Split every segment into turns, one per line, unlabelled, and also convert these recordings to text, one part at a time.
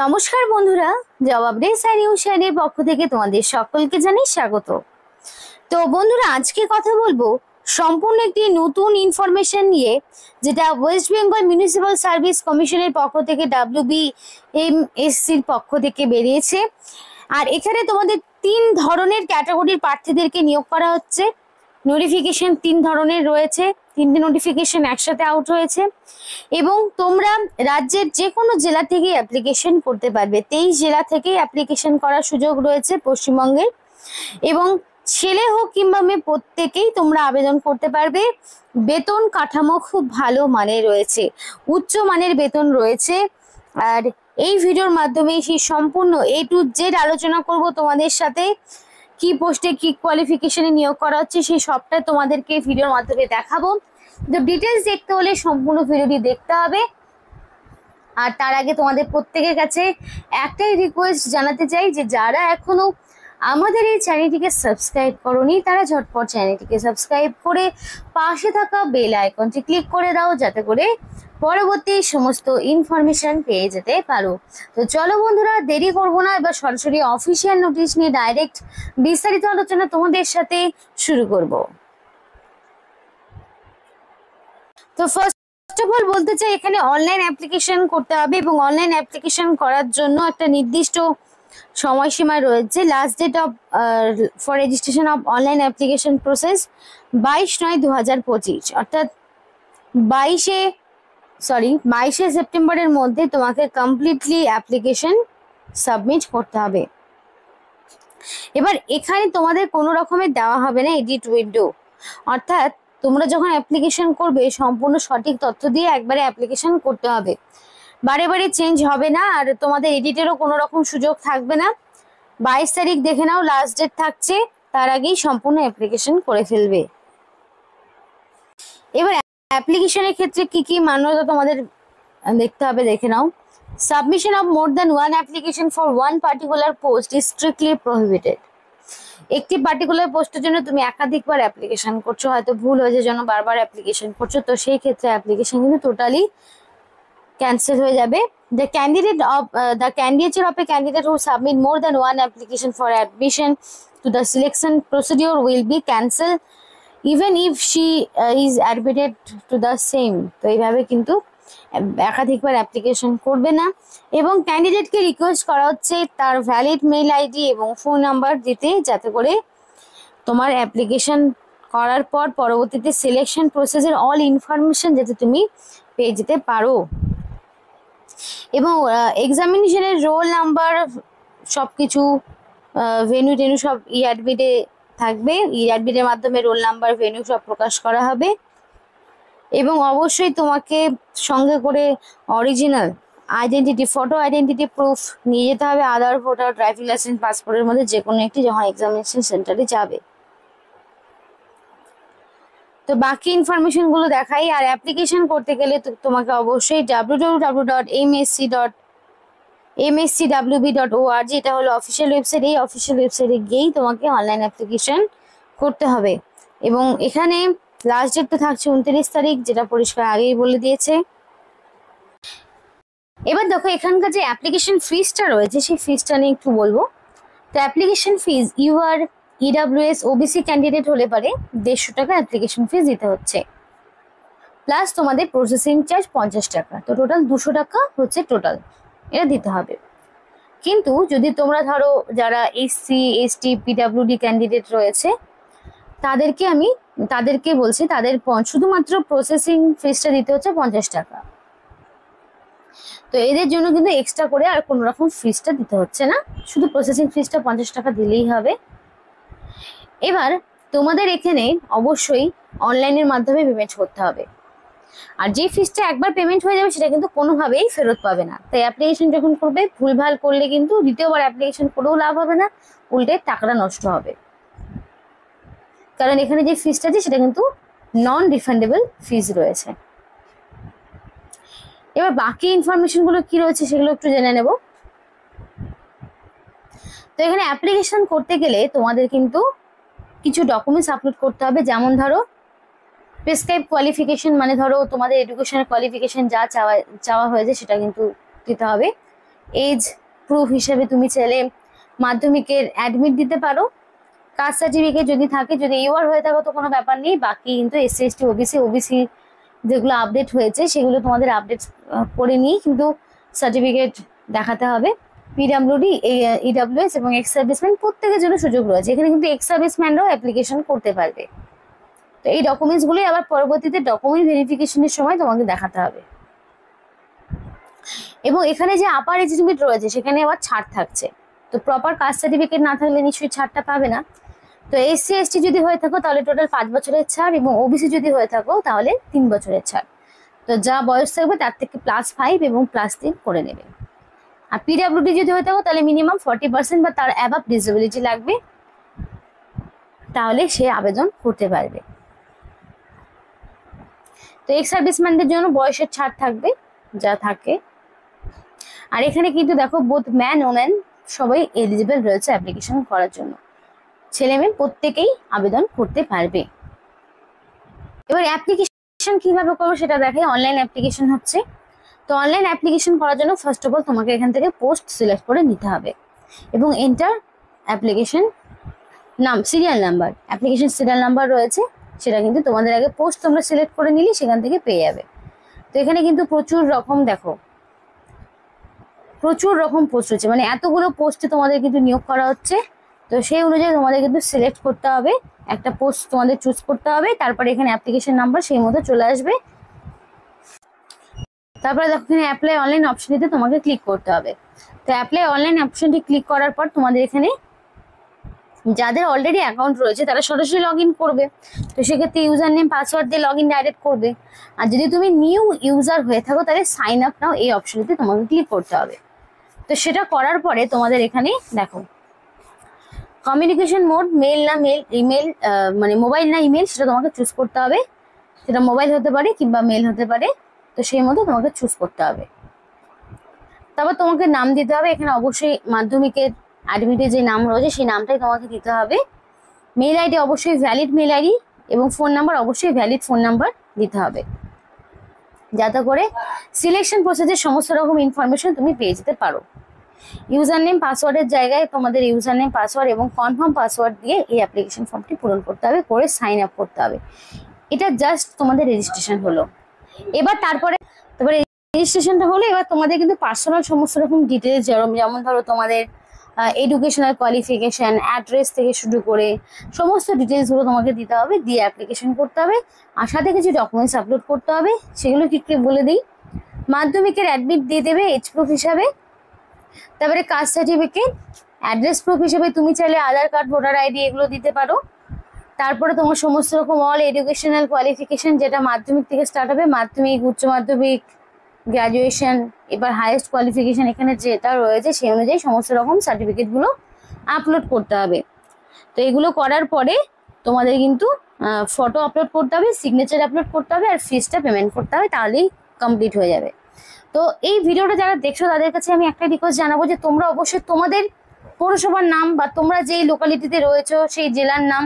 নমস্কার বন্ধুরা, জবাব রে স্যার নিউজ চ্যানেলের পক্ষ থেকে তোমাদের সকলকে জানাই স্বাগত। তো বন্ধুরা, আজকে কথা বলবো সম্পূর্ণ একটি নতুন ইনফরমেশন নিয়ে, যেটা ওয়েস্ট বেঙ্গল মিউনিসিপাল সার্ভিস কমিশনের পক্ষ থেকে WBMSCর পক্ষ থেকে বেরিয়েছে। আর এখানে তোমাদের 3 ধরনের ক্যাটাগরির প্রার্থীদেরকে নিয়োগ করা হচ্ছে। নোটিফিকেশন 3 ধরনের রয়েছে, 3টে নোটিফিকেশন একসাথে আউট হয়েছে এবং তোমরা রাজ্যের যে কোনো জেলা থেকে অ্যাপ্লিকেশন করতে পারবে। 23 জেলা থেকে অ্যাপ্লিকেশন করার সুযোগ রয়েছে পশ্চিমবঙ্গের, এবং ছেলে হোক কিংবা মেয়ে প্রত্যেকেই তোমরা আবেদন করতে পারবে। বেতন কাঠামো খুব ভালো মানের রয়েছে, উচ্চ মানের বেতন রয়েছে। আর এই ভিডিওর মাধ্যমে সেই সম্পূর্ণ A to Z আলোচনা করব তোমাদের সাথে। কি পোস্টে কি কোয়ালিফিকেশনে নিয়োগ করা হচ্ছে সেই সবটাই তোমাদেরকে ভিডিওর মাধ্যমে দেখাবো। তো ডিটেলস দেখতে হলে সম্পূর্ণ ভিডিওটি দেখতে হবে। আর তার আগে তোমাদের প্রত্যেকের কাছে একটাই রিকোয়েস্ট জানাতে চাই যে যারা এখনো আমাদের এই চ্যানেলটিকে সাবস্ক্রাইব করোনি তারা ঝটপট চ্যানেলটিকে সাবস্ক্রাইব করে পাশে থাকা বেল আইকনটি ক্লিক করে দাও, যাতে করে পরবর্তী সমস্ত ইনফরমেশন পেয়ে যেতে পারো। তো চলো বন্ধুরা, দেরি করবো না, এবার সরাসরি অফিসিয়াল নোটিশ নিয়ে ডাইরেক্ট বিস্তারিত আলোচনা তোমাদের সাথে শুরু করব। তো ফার্স্ট অফ অল বলতে চাই, এখানে অনলাইন অ্যাপ্লিকেশন করতে হবে এবং অনলাইন অ্যাপ্লিকেশন করার জন্য একটা নির্দিষ্ট সময়সীমা রয়েছে। Last date of for registration of online application process 22/9/2025, অর্থাৎ 22শে সেপ্টেম্বরের মধ্যে তোমাকে কমপ্লিটলি অ্যাপ্লিকেশন সাবমিট করতে হবে। এবার এখানে তোমাদের কোনো রকমের দেওয়া হবে না এডিট উইন্ডো, অর্থাৎ তোমরা যখন অ্যাপ্লিকেশন করবে সম্পূর্ণ সঠিক তথ্য দিয়ে একবারে অ্যাপ্লিকেশন করতে হবে, বারে বারে চেঞ্জ হবে না। আর তোমাদের এডিটেরও কোনো রকম সুযোগ থাকবে না। 22 তারিখ দেখে নাও লাস্ট ডেট থাকছে, তার আগেই সম্পূর্ণ অ্যাপ্লিকেশন করে ফেলবে। এবার অ্যাপ্লিকেশনের ক্ষেত্রে কি কি মান্যতা তোমাদের দেখতে হবে, দেখে নাও। Submission of more than one application for one particular post is strictly prohibited. একটি পার্টিকুলার পোস্টের জন্য তুমি একাধিকবার অ্যাপ্লিকেশন করছো, হয়তো ভুল হয়েছে জন্য বারবার অ্যাপ্লিকেশন করছো, তো সেই ক্ষেত্রে অ্যাপ্লিকেশন কিন্তু টোটালি ক্যান্সেল হয়ে যাবে। The candidature of a candidate who submit more than one application for admission to the selection procedure will be cancelled even if she is admitted to the same. তো এইভাবে কিন্তু একাধিকবার application করবে না। এবং ক্যান্ডিডেটকে request করা হচ্ছে তার ভ্যালিড মেইল আইডি এবং ফোন নাম্বার দিতে, যাতে করে তোমার অ্যাপ্লিকেশন করার পর পরবর্তীতে সিলেকশন প্রসেসের অল ইনফরমেশন যাতে তুমি পেয়ে যেতে পারো। এবং এক্সামিনেশনের রোল নাম্বার সব কিছু, ভেন্যু টেনু সব অ্যাডমিটে থাকবে। অ্যাডমিটের মাধ্যমে রোল নাম্বার, ভেন্যু সব প্রকাশ করা হবে। এবং অবশ্যই তোমাকে সঙ্গে করে original identity, photo identity proof নিয়ে যেতে হবে। আধার, ভোটার, ড্রাইভিং লাইসেন্স, পাসপোর্টের মধ্যে যে কোনো একটি যখন এক্সামিনেশন সেন্টারে যাবে। তো বাকি ইনফরমেশনগুলো দেখাই। আর অ্যাপ্লিকেশন করতে গেলে তোমাকে অবশ্যই www.mscwb.org, এটা হলো অফিসিয়াল ওয়েবসাইট। এই অফিসিয়াল ওয়েবসাইটে গিয়েই তোমাকে অনলাইন অ্যাপ্লিকেশন করতে হবে। এবং এখানে লাস্ট ডেট তো থাকছে 29 তারিখ, যেটা পরিষ্কার আগেই বলে দিয়েছে। এবার দেখো এখানকার যে অ্যাপ্লিকেশন ফিসটা রয়েছে সেই ফিসটা নিয়ে একটু বলবো। তো application fees, UR EWS OBC candidate হলে পারে 150 টাকা অ্যাপ্লিকেশন ফিস দিতে হচ্ছে, প্লাস তোমাদের প্রসেসিং চার্জ 50 টাকা। তো টোটাল 200 টাকা হচ্ছে টোটাল, এটা দিতে হবে। কিন্তু যদি তোমরা ধরো যারা SC ST PWD ক্যান্ডিডেট রয়েছে তাদেরকে বলছি, তাদের শুধুমাত্র প্রসেসিং ফিসটা দিতে হচ্ছে 50 টাকা। তো এদের জন্য কিন্তু এক্সট্রা করে আর কোনো রকম ফিসটা দিতে হচ্ছে না, শুধু প্রসেসিং ফিসটা 50 টাকা দিলেই হবে। এবার তোমাদের এখানে অবশ্যই অনলাইনের মাধ্যমে পেমেন্ট করতে হবে। আর যে ফিসটা একবার পেমেন্ট হয়ে যাবে সেটা কিন্তু কোনোভাবেই ফেরত পাবে না। তাই অ্যাপ্লিকেশন যখন করবে ভুলভাল করলে কিন্তু দ্বিতীয়বার অ্যাপ্লিকেশন করেও লাভ হবে না, উল্টে টাকাটা নষ্ট হবে। কারণ এখানে যে ফিসটা আছে সেটা কিন্তু নন রিফান্ডেবল ফিস রয়েছে। এবার বাকি ইনফরমেশনগুলো কি রয়েছে সেগুলো একটু জেনে নেব। তো এখানে অ্যাপ্লিকেশন করতে গেলে তোমাদের কিন্তু কিছু ডকুমেন্টস আপলোড করতে হবে। যেমন ধরো প্রেসক্রাইব কোয়ালিফিকেশন, মানে ধরো তোমাদের এডুকেশনাল কোয়ালিফিকেশন যা চাওয়া হয়েছে সেটা কিন্তু দিতে হবে। এজ প্রুফ হিসেবে তুমি চাইলে মাধ্যমিকের অ্যাডমিট দিতে পারো। কাস্ট সার্টিফিকেট যদি থাকে, যদি ইউআর হয়ে থাকো তো কোনো ব্যাপার নেই। বাকি কিন্তু এসসি এসটি ওবিসি যেগুলো আপডেট হয়েছে সেগুলো তোমাদের আপডেট করে নিয়ে কিন্তু সার্টিফিকেট দেখাতে হবে। পিডাব্লিউডি, ইডাব্লিউএস এবং এক্স সার্ভিসম্যান প্রত্যেকের জন্য সুযোগ রয়েছে। এখানে কিন্তু এক্স সার্ভিসম্যানরাও অ্যাপ্লিকেশন করতে পারবে। তো এই ডকুমেন্টসগুলোই আবার পরবর্তীতে ডকুমেন্ট ভেরিফিকেশনের সময় তোমাকে দেখাতে হবে। এবং এখানে যে আপার এজ লিমিট রয়েছে সেখানে আবার ছাড় থাকছে। তো প্রপার কাস্ট সার্টিফিকেট না থাকলে নিশ্চয়ই ছাড়টা পাবে না। তো এসসি এসটি যদি হয়ে থাকো তাহলে টোটাল 5 বছরের ছাড়, এবং ওবিসি যদি হয়ে থাকো তাহলে 3 বছরের ছাড়। তো যা বয়স থাকবে তার থেকে +5 এবং +3 করে নেবে। আর পিডাব্লিউডি যদি হয়ে থাকো তাহলে মিনিমাম 40% বা তার অ্যাবাভ ডিসেবিলিটি লাগবে, তাহলে সে আবেদন করতে পারবে। তো এক্স সার্ভিসম্যানদের জন্য বয়সের ছাড় থাকবে যা থাকে। আর এখানে কিন্তু দেখো বোথ ম্যান ওমেন সবাই এলিজিবল রয়েছে অ্যাপ্লিকেশন করার জন্য। ছেলে মেয়ে প্রত্যেকেই আবেদন করতে পারবে। এবার অ্যাপ্লিকেশন কিভাবে করবো সেটা দেখে। অনলাইন অ্যাপ্লিকেশন হচ্ছে। তো অনলাইন অ্যাপ্লিকেশন করার জন্য ফার্স্ট অফ অল তোমাকে এখান থেকে পোস্ট সিলেক্ট করে নিতে হবে এবং এন্টার অ্যাপ্লিকেশন নাম, serial number, application serial number রয়েছে সেটা কিন্তু তোমাদের আগে পোস্ট তোমরা সিলেক্ট করে নিলে সেখান থেকে পেয়ে যাবে। তো এখানে কিন্তু প্রচুর রকম দেখো, প্রচুর রকম পোস্ট হচ্ছে, মানে এতগুলো পোস্টে তোমাদের কিন্তু নিয়োগ করা হচ্ছে। তো সেই অনুযায়ী তোমাদের কিন্তু সিলেক্ট করতে হবে, একটা পোস্ট তোমাদের চুজ করতে হবে। তারপরে এখানে অ্যাপ্লিকেশন নাম্বার সেই মতো চলে আসবে। তারপরে দেখো এখানে অ্যাপ্লাই অনলাইন অপশনটিতে তোমাকে ক্লিক করতে হবে। তো অ্যাপ্লাই অনলাইন অপশনটি ক্লিক করার পর তোমাদের এখানে যাদের অলরেডি অ্যাকাউন্ট রয়েছে তারা সরাসরি লগ ইন করবে। তো সেক্ষেত্রে ইউজার নেম পাসওয়ার্ড দিয়ে লগ ইন ডাইরেক্ট করবে। আর যদি তুমি নিউ ইউজার হয়ে থাকো তাহলে সাইন আপ নাও এই অপশনটিতে তোমাকে ক্লিক করতে হবে। তো সেটা করার পরে তোমাদের এখানে দেখো কমিউনিকেশন মোড, মেল না মেল, ইমেল মানে মোবাইল না ইমেল সেটা তোমাকে চুজ করতে হবে। সেটা মোবাইল হতে পারে কিংবা মেল হতে পারে। তো সেই মতো তোমাকে চুজ করতে হবে। তারপর তোমাকে নাম দিতে হবে। এখানে অবশ্যই মাধ্যমিকের অ্যাডমিটে যে নাম রয়েছে সেই নামটাই তোমাকে দিতে হবে। মেল আইডি অবশ্যই ভ্যালিড মেল আইডি এবং ফোন নাম্বার অবশ্যই ভ্যালিড ফোন নাম্বার দিতে হবে, যাতে করে সিলেকশন প্রসেসের সমস্ত রকম ইনফরমেশন তুমি পেয়ে যেতে পারো। ইউজার নেম পাসওয়ার্ডের জায়গায় তোমাদের ইউজার নেম পাসওয়ার্ড এবং কনফার্ম পাসওয়ার্ড দিয়ে এই অ্যাপ্লিকেশন ফর্মটি পূরণ করতে হবে, করে সাইন আপ করতে হবে। এটা জাস্ট তোমাদের রেজিস্ট্রেশন হলো। এবার তারপরে রেজিস্ট্রেশনটা হলো, এবার তোমাদের কিন্তু পার্সোনাল সমস্ত রকম ডিটেলস যেমন ধরো তোমাদের এডুকেশনাল কোয়ালিফিকেশন, অ্যাড্রেস থেকে শুরু করে সমস্ত ডিটেলসগুলো তোমাকে দিতে হবে, দিয়ে অ্যাপ্লিকেশন করতে হবে। আর সাথে কিছু ডকুমেন্টস আপলোড করতে হবে, সেগুলো কি কি বলে দিই। মাধ্যমিকের অ্যাডমিট দিয়ে দেবে এজ প্রুফ হিসাবে, তারপরে কাস্ট সার্টিফিকেট, অ্যাড্রেস প্রুফ হিসেবে তুমি চাইলে আধার কার্ড, ভোটার আইডি এগুলো দিতে পারো। তারপরে তোমার সমস্ত রকম অল এডুকেশনাল কোয়ালিফিকেশন যেটা মাধ্যমিক থেকে স্টার্ট হবে, মাধ্যমিক, উচ্চ মাধ্যমিক, গ্র্যাজুয়েশন, এবার হাইয়েস্ট কোয়ালিফিকেশন এখানে যেটা রয়েছে সেই অনুযায়ী সমস্ত রকম সার্টিফিকেটগুলো আপলোড করতে হবে। তো এগুলো করার পরে তোমাদের কিন্তু ফটো আপলোড করতে হবে, সিগনেচার আপলোড করতে হবে আর ফিসটা পেমেন্ট করতে হবে, তাহলেই কমপ্লিট হয়ে যাবে। তো এই ভিডিওটা যারা দেখছো তাদের কাছে আমি একটা রিকোয়েস্ট জানাবো যে তোমরা অবশ্যই তোমাদের পৌরসভার নাম বা তোমরা যেই লোকালিটিতে রয়েছো সেই জেলার নাম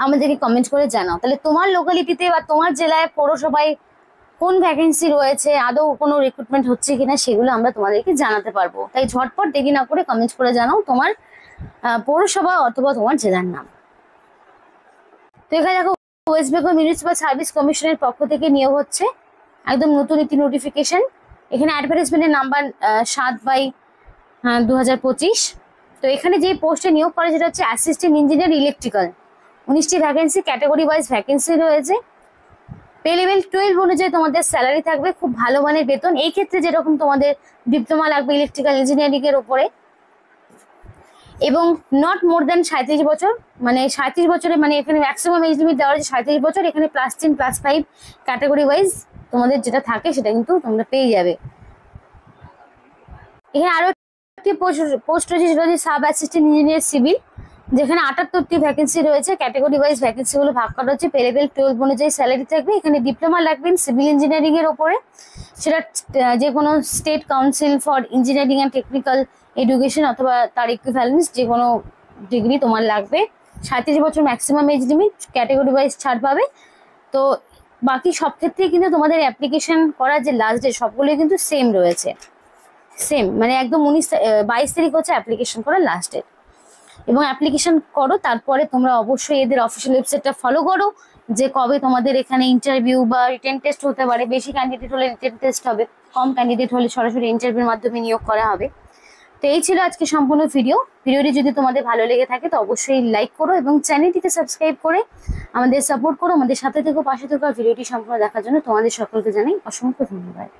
আমাদেরকে কমেন্ট করে জানাও। তাহলে তোমার লোকালিটিতে বা তোমার জেলায় পৌরসভায় কোন ভ্যাকেন্সি রয়েছে, আদৌ কোনো রিক্রুটমেন্ট হচ্ছে কিনা সেগুলো আমরা তোমাদেরকে জানাতে পারবো। তাই ঝটপট দেরি না করে কমেন্ট করে জানাও তোমার পৌরসভা অথবা তোমার জেলার নাম। তো এখানে দেখো ওয়েস্ট বেঙ্গল মিউনিসিপাল সার্ভিস কমিশনের পক্ষ থেকে নিয়োগ হচ্ছে, একদম নতুন একটি নোটিফিকেশন। এখানে অ্যাডভার্টাইজমেন্টের নাম্বার 7/2025। তো এখানে যে পোস্টে নিয়োগ করে সেটা হচ্ছে অ্যাসিস্ট্যান্ট ইঞ্জিনিয়ার ইলেকট্রিক্যাল। 19টি ভ্যাকেন্সি, ক্যাটাগরি ওয়াইজ ভ্যাকেন্সি রয়েছে। পে লেভেল 12 অনুযায়ী তোমাদের স্যালারি থাকবে, খুব ভালো মানের বেতন। এই ক্ষেত্রে যেরকম তোমাদের ডিপ্লোমা লাগবে ইলেকট্রিক্যাল ইঞ্জিনিয়ারিং এর উপরে, এবং নট মোর দ্যান 37 বছর, মানে 37 বছরে, মানে এখানে ম্যাক্সিমাম এজ লিমিট দেওয়া হয়েছে 37 বছর। এখানে +3 +5 ক্যাটাগরি ওয়াইজ তোমাদের যেটা থাকে সেটা কিন্তু তোমরা পেয়ে যাবে। এখানে আরো একটি পোস্ট রয়েছে, সেটা হচ্ছে সাব অ্যাসিস্ট্যান্ট ইঞ্জিনিয়ার সিভিল, যেখানে 78টি ভ্যাকেন্সি রয়েছে। ক্যাটাগরি ওয়াইজ ভ্যাকেন্সিগুলো ভাগ করা হচ্ছে, পে লেভেল 12 অনুযায়ী স্যালারি থাকবে। এখানে ডিপ্লোমা লাগবেন সিভিল ইঞ্জিনিয়ারিং এর ওপরে, সেটা যে কোনো state council for engineering and technical education অথবা তার ইকুইভ্যালেন্স যে কোনো ডিগ্রি তোমার লাগবে। 37 বছর maximum age limit, category wise ছাড় পাবে। তো বাকি সব ক্ষেত্রেই কিন্তু তোমাদের অ্যাপ্লিকেশন করার যে লাস্ট ডেট সবগুলোই কিন্তু সেম রয়েছে, সেম মানে একদম 22 তারিখ হচ্ছে অ্যাপ্লিকেশন করার লাস্ট ডেট। এবং অ্যাপ্লিকেশন করো, তারপরে তোমরা অবশ্যই এদের অফিসিয়াল ওয়েবসাইটটা ফলো করো যে কবে তোমাদের এখানে ইন্টারভিউ বা রিটেন টেস্ট হতে পারে। বেশি ক্যান্ডিডেট হলে রিটেন টেস্ট হবে, কম ক্যান্ডিডেট হলে সরাসরি ইন্টারভিউর মাধ্যমে নিয়োগ করা হবে। তো এই ছিল আজকে সম্পূর্ণ ভিডিওটি যদি তোমাদের ভালো লেগে থাকে তো অবশ্যই লাইক করো এবং চ্যানেলটিকে সাবস্ক্রাইব করে আমাদের সাপোর্ট করো, আমাদের সাথে থেকো, পাশে থেকো। ভিডিওটি সম্পূর্ণ দেখার জন্য তোমাদের সকলকে জানাই অসংখ্য ধন্যবাদ।